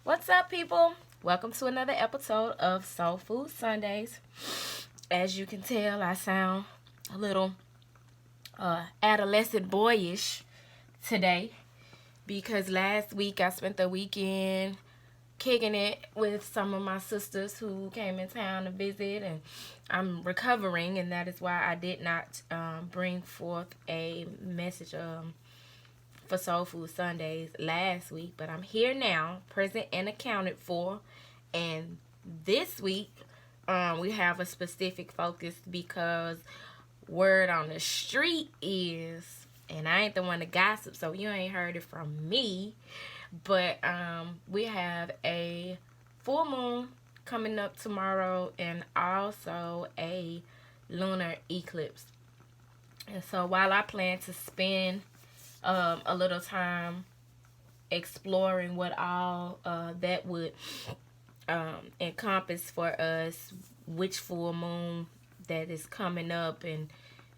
What's up, people? Welcome to another episode of Soul Food Sundays. As you can tell, I sound a little adolescent boyish today because last week I spent the weekend kicking it with some of my sisters who came in town to visit, and I'm recovering, and that is why I did not bring forth a message for Soul Food Sundays last week, but I'm here now, present and accounted for. And this week, we have a specific focus because word on the street is, and I ain't the one to gossip, so you ain't heard it from me, but we have a full moon coming up tomorrow and also a lunar eclipse. And so while I plan to spend a little time exploring what all that would encompass for us, which full moon that is coming up,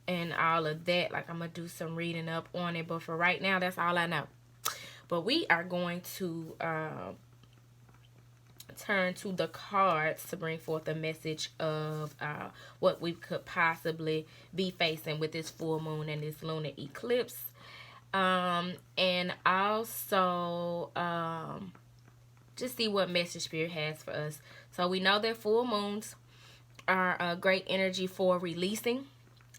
and all of that. Like, I'm gonna do some reading up on it, but for right now, that's all I know. But we are going to turn to the cards to bring forth a message of what we could possibly be facing with this full moon and this lunar eclipse. And also just see what message Spirit has for us. So we know that full moons are a great energy for releasing.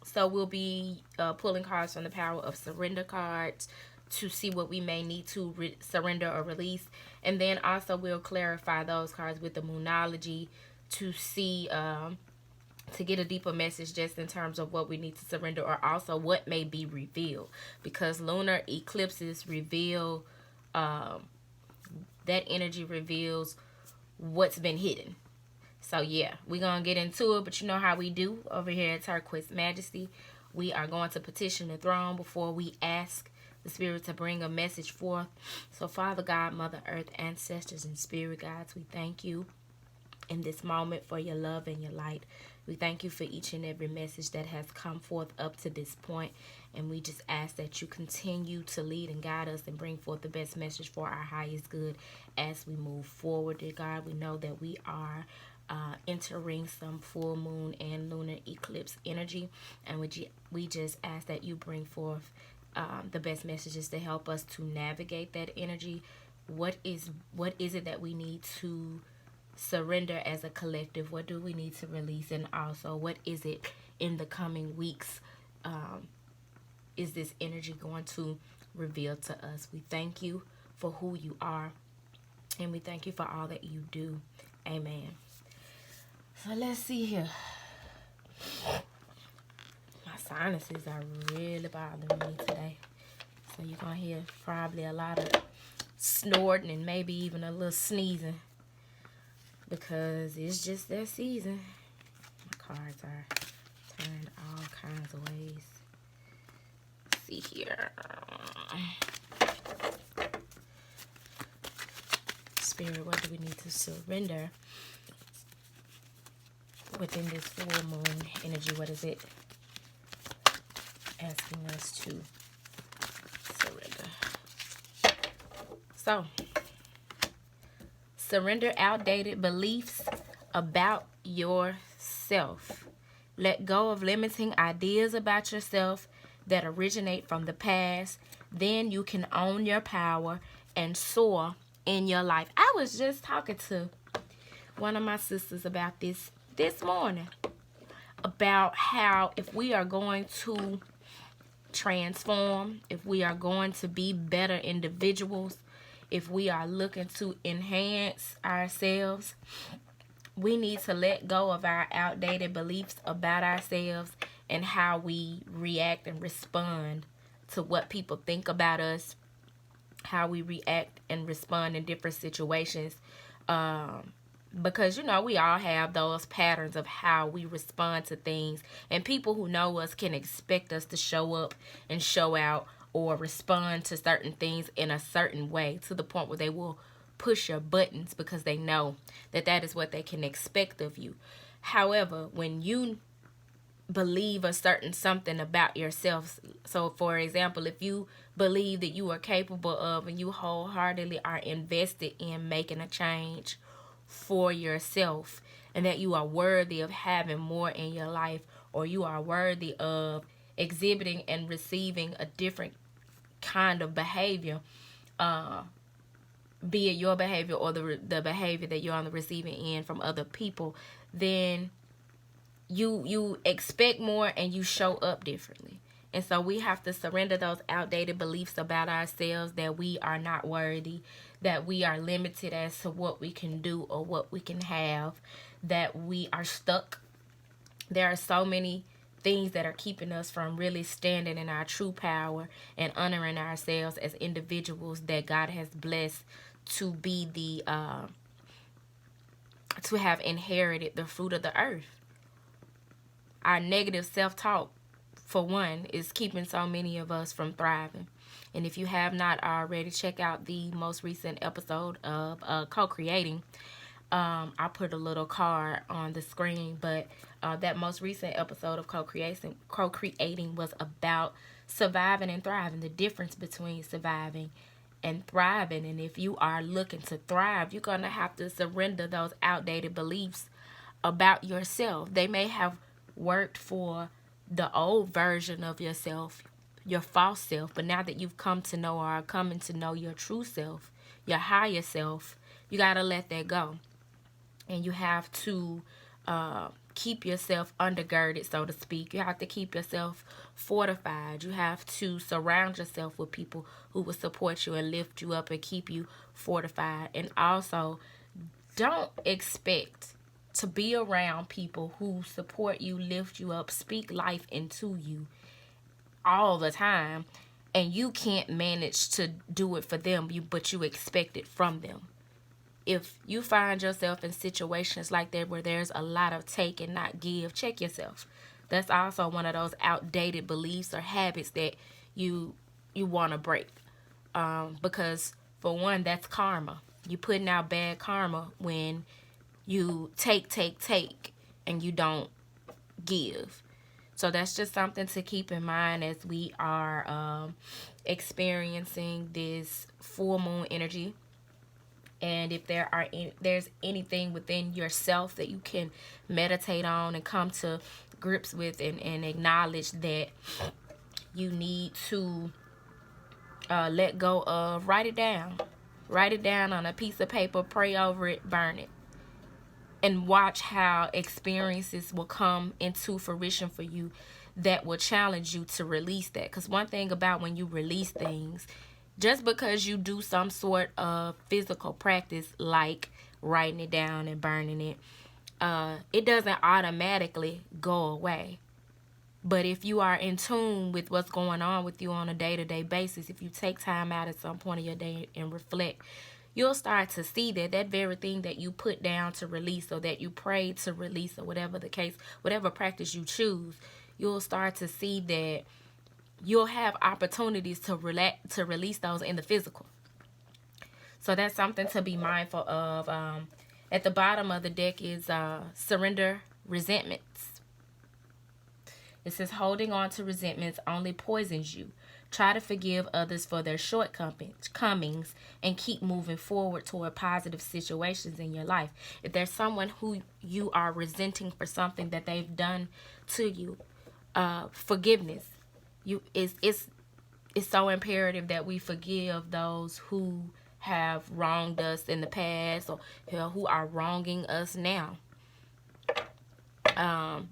So we'll be pulling cards from the Power of Surrender cards to see what we may need to surrender or release. And then also we'll clarify those cards with the Moonology to see to get a deeper message just in terms of what we need to surrender, or also what may be revealed, because lunar eclipses reveal that energy reveals what's been hidden. So yeah, we're gonna get into it, but you know how we do over here at Turquoise Majesty. We are going to petition the throne before we ask the Spirit to bring a message forth. So Father God, Mother Earth, ancestors, and spirit guides, we thank you in this moment for your love and your light. We thank you for each and every message that has come forth up to this point, and we just ask that you continue to lead and guide us and bring forth the best message for our highest good as we move forward. Dear God, we know that we are entering some full moon and lunar eclipse energy, and we just ask that you bring forth the best messages to help us to navigate that energy. What is it that we need to surrender as a collective? What do we need to release? And also, what is it in the coming weeks is this energy going to reveal to us? We thank you for who you are, and we thank you for all that you do. Amen. So let's see here. My sinuses are really bothering me today, so you're gonna hear probably a lot of snorting and maybe even a little sneezing, because it's just that season. My cards are turned all kinds of ways. Let's see here. Spirit, what do we need to surrender within this full moon energy? What is it asking us to surrender? So, surrender outdated beliefs about yourself. Let go of limiting ideas about yourself that originate from the past. Then you can own your power and soar in your life. I was just talking to one of my sisters about this morning, about how if we are going to transform, if we are going to be better individuals, if we are looking to enhance ourselves, we need to let go of our outdated beliefs about ourselves and how we react and respond to what people think about us, how we react and respond in different situations. Because, you know, we all have those patterns of how we respond to things, and people who know us can expect us to show up and show out or respond to certain things in a certain way, to the point where they will push your buttons because they know that that is what they can expect of you. However, when you believe a certain something about yourself. So for example, if you believe that you are capable of and you wholeheartedly are invested in making a change for yourself, and that you are worthy of having more in your life, or you are worthy of exhibiting and receiving a different kind of behavior, be it your behavior or the behavior that you're on the receiving end from other people, then you expect more and you show up differently. And so we have to surrender those outdated beliefs about ourselves, that we are not worthy, that we are limited as to what we can do or what we can have, that we are stuck. There are so many things that are keeping us from really standing in our true power and honoring ourselves as individuals that God has blessed to be to have inherited the fruit of the earth. Our negative self-talk, for one, is keeping so many of us from thriving. And if you have not already, check out the most recent episode of Co-Creating. I'll put a little card on the screen, but that most recent episode of Co-Creating was about surviving and thriving, the difference between surviving and thriving. And if you are looking to thrive, you're going to have to surrender those outdated beliefs about yourself. They may have worked for the old version of yourself, your false self, but now that you've come to know or are coming to know your true self, your higher self, you got to let that go. And you have to keep yourself undergirded, so to speak. You have to keep yourself fortified. You have to surround yourself with people who will support you and lift you up and keep you fortified. And also, don't expect to be around people who support you, lift you up, speak life into you all the time, and you can't manage to do it for them, but you expect it from them. If you find yourself in situations like that where there's a lot of take and not give, check yourself. That's also one of those outdated beliefs or habits that you want to break. Because for one, that's karma. You're putting out bad karma when you take, and you don't give. So that's just something to keep in mind as we are experiencing this full moon energy. And if there's anything within yourself that you can meditate on and come to grips with and acknowledge that you need to let go of, write it down. Write it down on a piece of paper, pray over it, burn it. And watch how experiences will come into fruition for you that will challenge you to release that. Because one thing about when you release things, just because you do some sort of physical practice like writing it down and burning it, it doesn't automatically go away. But if you are in tune with what's going on with you on a day-to-day basis, if you take time out at some point of your day and reflect, you'll start to see that very thing that you put down to release, or that you prayed to release, or whatever the case, whatever practice you choose, you'll start to see that you'll have opportunities to release those in the physical. So that's something to be mindful of. At the bottom of the deck is surrender resentments. It says holding on to resentments only poisons you. Try to forgive others for their shortcomings and keep moving forward toward positive situations in your life. If there's someone who you are resenting for something that they've done to you, forgiveness. It's so imperative that we forgive those who have wronged us in the past, or who are wronging us now.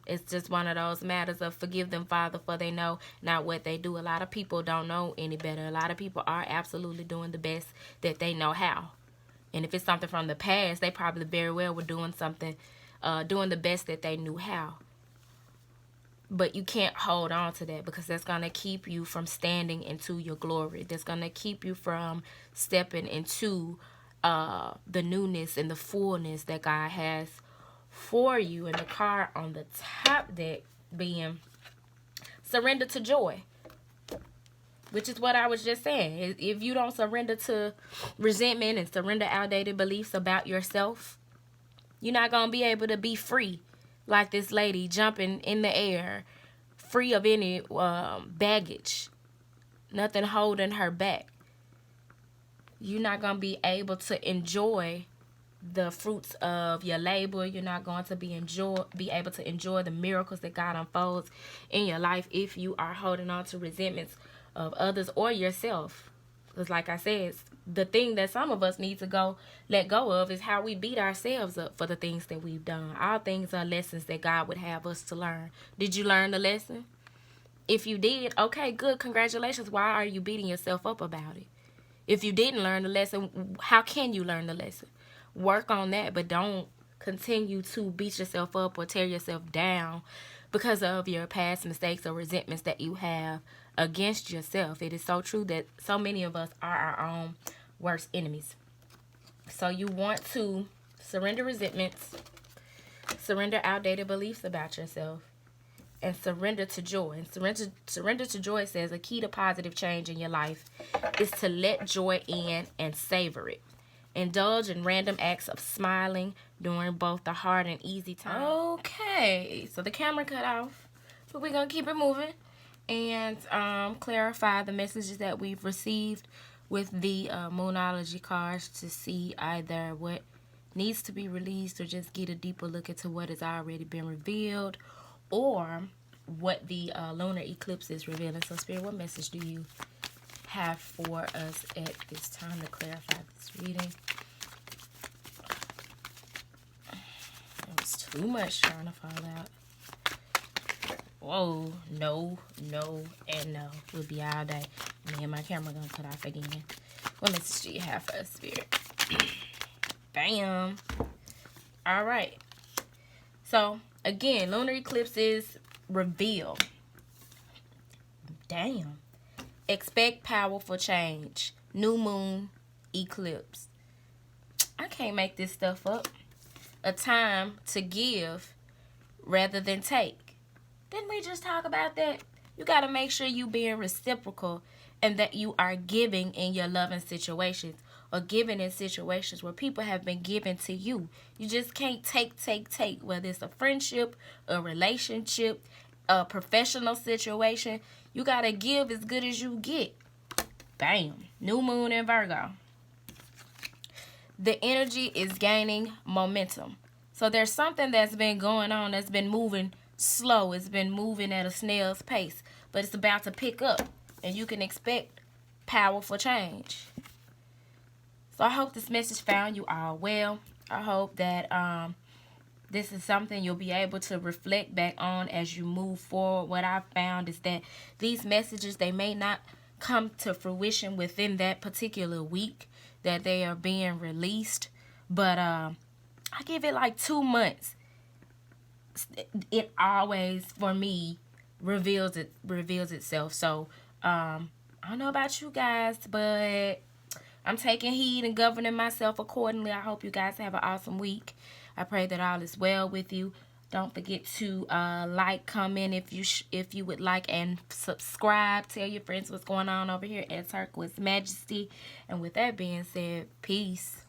It's just one of those matters of forgive them, Father, for they know not what they do. A lot of people don't know any better. A lot of people are absolutely doing the best that they know how. And if it's something from the past, they probably very well were doing something, doing the best that they knew how. But you can't hold on to that, because that's going to keep you from standing into your glory. That's going to keep you from stepping into the newness and the fullness that God has for you. And the card on the top deck being surrender to joy, which is what I was just saying. If you don't surrender to resentment and surrender outdated beliefs about yourself, you're not going to be able to be free like this lady jumping in the air, free of any baggage, nothing holding her back. You're not going to be able to enjoy the fruits of your labor. You're not going to be able to enjoy the miracles that God unfolds in your life if you are holding on to resentments of others or yourself. Because like I said, the thing that some of us need to let go of is how we beat ourselves up for the things that we've done. All things are lessons that God would have us to learn. Did you learn the lesson? If you did, okay, good, congratulations. Why are you beating yourself up about it? If you didn't learn the lesson, how can you learn the lesson? Work on that, but don't continue to beat yourself up or tear yourself down because of your past mistakes or resentments that you have against yourself. It is so true that so many of us are our own worst enemies. So you want to surrender resentments, surrender outdated beliefs about yourself, and surrender to joy. And surrender to joy says a key to positive change in your life is to let joy in and savor it. Indulge in random acts of smiling during both the hard and easy times. Okay, so the camera cut off, but we're going to keep it moving and clarify the messages that we've received with the Moonology cards to see either what needs to be released or just get a deeper look into what has already been revealed, or what the lunar eclipse is revealing. So Spirit, what message do you have for us at this time to clarify this reading? It was too much trying to fall out. Whoa, no, and no. We'll be all day. Me and my camera gonna cut off again. What message do you have for us, Spirit? Bam. All right. So again, lunar eclipses reveal. Damn. Expect powerful change. New moon eclipse. I can't make this stuff up. A time to give rather than take. Didn't we just talk about that? You got to make sure you being reciprocal and that you are giving in your loving situations or giving in situations where people have been given to you. You just can't take. Whether it's a friendship, a relationship, a professional situation, you got to give as good as you get. Bam. New moon in Virgo. The energy is gaining momentum. So there's something that's been going on that's been moving slow. It's been moving at a snail's pace, but it's about to pick up, and you can expect powerful change. So I hope this message found you all well. I hope that this is something you'll be able to reflect back on as you move forward. What I've found is that these messages, they may not come to fruition within that particular week that they are being released, but I give it like 2 months. It always, for me, reveals itself. So I don't know about you guys, but I'm taking heed and governing myself accordingly. I hope you guys have an awesome week. I pray that all is well with you. Don't forget to like, comment if you would like, and subscribe. Tell your friends what's going on over here at Turquoise Majesty. And with that being said, peace.